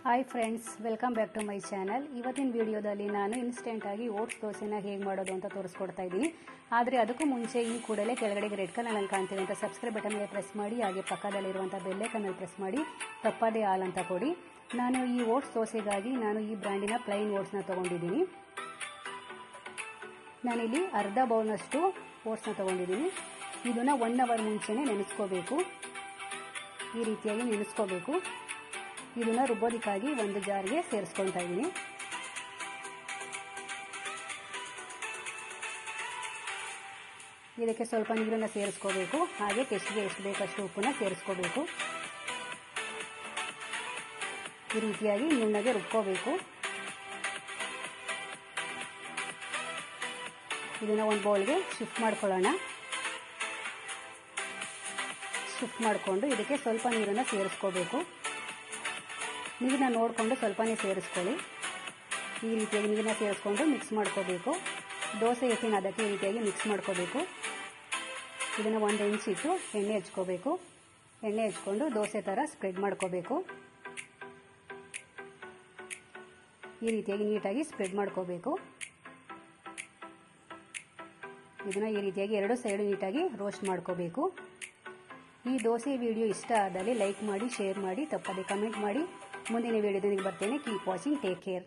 Hi friends, welcome back to my channel. ಇವತ್ತಿನ ವಿಡಿಯೋದಲ್ಲಿ ನಾನು ಇನ್ಸ್ಟೆಂಟಾಗಿ ಓಟ್ಸ್ ದೋಸೆನ ಹೇಗೆ ಮಾಡೋದು ಅಂತ ತೋರಿಸ್ಕೊಡ್ತಾ ಇದ್ದೀನಿ. ಆದರೆ ಅದಕ್ಕೂ ಮುಂಚೆ ಈ ಕೂಡಲೇ ಕೆಳಗಡೆ ರೆಡ್ ಕಲರ್ನಲ್ಲಿ ಕಾಣ್ತೀವಿ ಅಂತ ಸಬ್ಸ್ಕ್ರೈಬ್ ಬಟನ್ ಮೇಲೆ ಪ್ರೆಸ್ ಮಾಡಿ, ಹಾಗೆ ಪಕ್ಕದಲ್ಲಿರುವಂಥ ಬೆಲ್ಲೈಕನ್ ಮೇಲೆ ಪ್ರೆಸ್ ಮಾಡಿ ತಪ್ಪದೇ ಆಲ್ ಅಂತ ಕೊಡಿ. ನಾನು ಈ ಓಟ್ಸ್ ದೋಸೆಗಾಗಿ ಈ ಬ್ರ್ಯಾಂಡಿನ ಪ್ಲೈನ್ ಓಟ್ಸ್ನ ತೊಗೊಂಡಿದ್ದೀನಿ. ನಾನಿಲ್ಲಿ ಅರ್ಧ ಬೌಲ್ನಷ್ಟು ಓಟ್ಸ್ನ ತೊಗೊಂಡಿದ್ದೀನಿ. ಇದನ್ನು 1 ಅವರ್ ಮುಂಚೆನೇ ನೆನೆಸ್ಕೋಬೇಕು. ಈ ರೀತಿಯಾಗಿ ನೆನೆಸ್ಕೋಬೇಕು. ಇದನ್ನು ರುಬ್ಬೋದಕ್ಕಾಗಿ ಒಂದು ಜಾರ್ಗೆ ಸೇರಿಸ್ಕೊಳ್ತಾ ಇದ್ದೀನಿ. ಇದಕ್ಕೆ ಸ್ವಲ್ಪ ನೀರನ್ನು ಸೇರಿಸ್ಕೋಬೇಕು. ಹಾಗೆ ಟೇಸ್ಟ್ಗೆ ಎಷ್ಟು ಬೇಕಷ್ಟು ಉಪ್ಪನ್ನ ಸೇರಿಸ್ಕೋಬೇಕು. ಈ ರೀತಿಯಾಗಿ ನುಣ್ಣಗೆ ರುಬ್ಕೋಬೇಕು. ಇದನ್ನು ಒಂದು ಬೌಲ್ಗೆ ಶಿಫ್ಟ್ ಮಾಡ್ಕೊಳ್ಳೋಣ. ಶಿಫ್ಟ್ ಮಾಡಿಕೊಂಡು ಇದಕ್ಕೆ ಸ್ವಲ್ಪ ನೀರನ್ನು ಸೇರಿಸ್ಕೋಬೇಕು. ನೀರನ್ನ ನೋಡಿಕೊಂಡು ಸ್ವಲ್ಪನೇ ಸೇರಿಸ್ಕೊಳ್ಳಿ. ಈ ರೀತಿಯಾಗಿ ನೀರನ್ನ ಸೇರಿಸ್ಕೊಂಡು ಮಿಕ್ಸ್ ಮಾಡ್ಕೋಬೇಕು. ದೋಸೆ ಹಿಟ್ಟಿನ ಅದಕ್ಕೆ ಈ ರೀತಿಯಾಗಿ ಮಿಕ್ಸ್ ಮಾಡ್ಕೋಬೇಕು. ಇದನ್ನು 1 ಇಂಚ್ ಇಟ್ಟು ಎಣ್ಣೆ ಹಚ್ಕೋಬೇಕು. ಎಣ್ಣೆ ಹಚ್ಕೊಂಡು ದೋಸೆ ಥರ ಸ್ಪ್ರೆಡ್ ಮಾಡ್ಕೋಬೇಕು. ಈ ರೀತಿಯಾಗಿ ನೀಟಾಗಿ ಸ್ಪ್ರೆಡ್ ಮಾಡ್ಕೋಬೇಕು. ಇದನ್ನು ಈ ರೀತಿಯಾಗಿ 2 ಸೈಡು ನೀಟಾಗಿ ರೋಸ್ಟ್ ಮಾಡ್ಕೋಬೇಕು. ಈ ದೋಸೆ ವಿಡಿಯೋ ಇಷ್ಟ ಆದಲ್ಲಿ ಲೈಕ್ ಮಾಡಿ, ಶೇರ್ ಮಾಡಿ, ತಪ್ಪದೆ ಕಮೆಂಟ್ ಮಾಡಿ. ಮುಂದಿನ ವಿಡಿಯೋದೊಂದಿಗೆ ಬರ್ತೇನೆ. Keep watching, take care.